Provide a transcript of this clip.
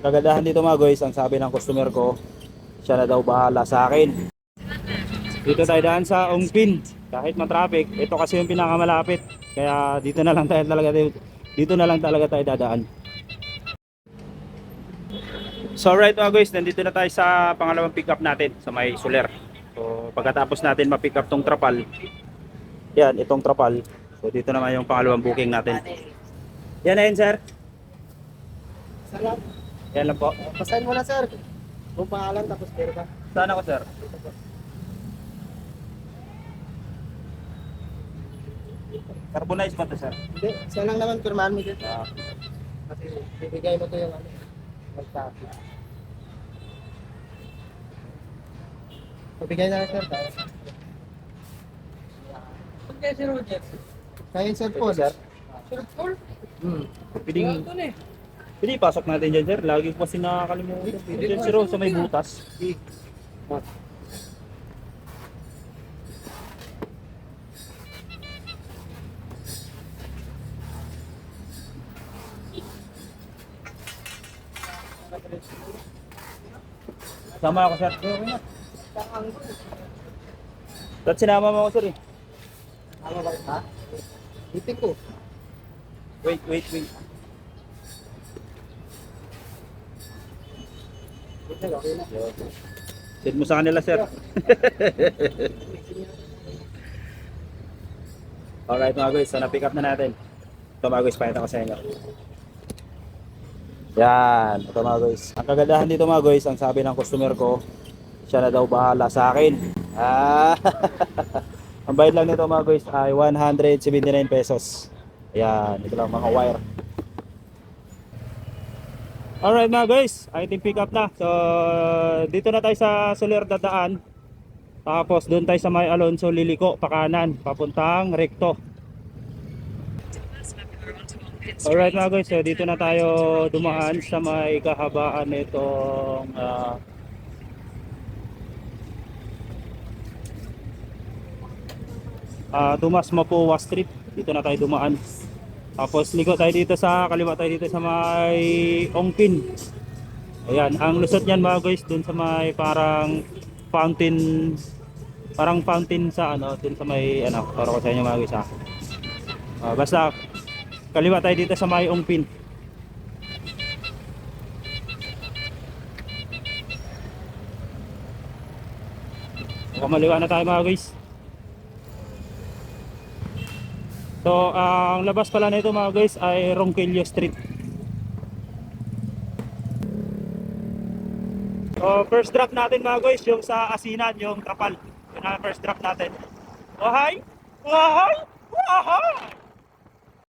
Ang kagandahan dito mga guys, ang sabi ng customer ko, siya na daw bahala sa akin. Dito tayo daan sa Ongpin. Kahit ma-traffic, ito kasi yung pinakamalapit. Kaya dito na lang talaga tayo dadaan. So alright mga guys, nandito na tayo sa pangalawang pick up natin sa may Soler. So pagkatapos natin ma-pick up tong trapal, yan, itong trapal. So dito naman yung pangalawang booking natin. Yan na yun sir. Salam. Yan lang po. Pasahin mo na sir. Kung pangalan tapos pero ka. Saan ako sir? Carbonize ba ito sir? Hindi, siya lang naman pirmahan mo dito. Ah, Kasi bibigay mo to yung ano. Magtapi. Pabigay na lang sir. Kaya si Roger. Kaya yung ito cellphone. sir. Sir Paul? Piling, Ito na eh. pili pasok natin dyan sir. Lagi ko kasi nakakalimutan. Dyan sir sa may butas. Sama ako sir. Ba't sinama mo ako sir eh? Ano ba ha? Itik ko. Wait. Okay na. Send mo sa kanila sir. Alright mga guys, so na-pick up na natin. Ito mga guys, pakita ko sa inyo. Yan, ito mga guys. Ang kagandahan dito mga guys, ang sabi ng customer ko, siya na daw bahala sa akin. Ang bayad lang nito mga guys ay 179 pesos. Ayan, ito lang mga wire. Alright mga guys, I think pick up na. So dito na tayo sa Soler dadaan. Tapos doon tayo sa may Alonso liliko pakanan, papuntang Recto. Alright mga guys, so dito na tayo dumaan sa may kahabaan nitong Tomas Mapua Street. Dito na tayo dumaan. Tapos liko tayo dito sa kaliwa tayo dito sa may Ongpin. Ayan, ang lusot niyan mga guys dun sa may parang fountain sa ano, dun sa may ano, para ko sa inyo mga guys ha. Basta kaliwa tayo dito sa may Ongpin. Kumaliwa na tayo mga guys. So, ang labas pala nito mga guys ay Ronquillo Street. So, first drop natin mga guys, yung sa Asinan, yung trapal. Yun ang first drop natin. Wahay! Wahay! Wahay!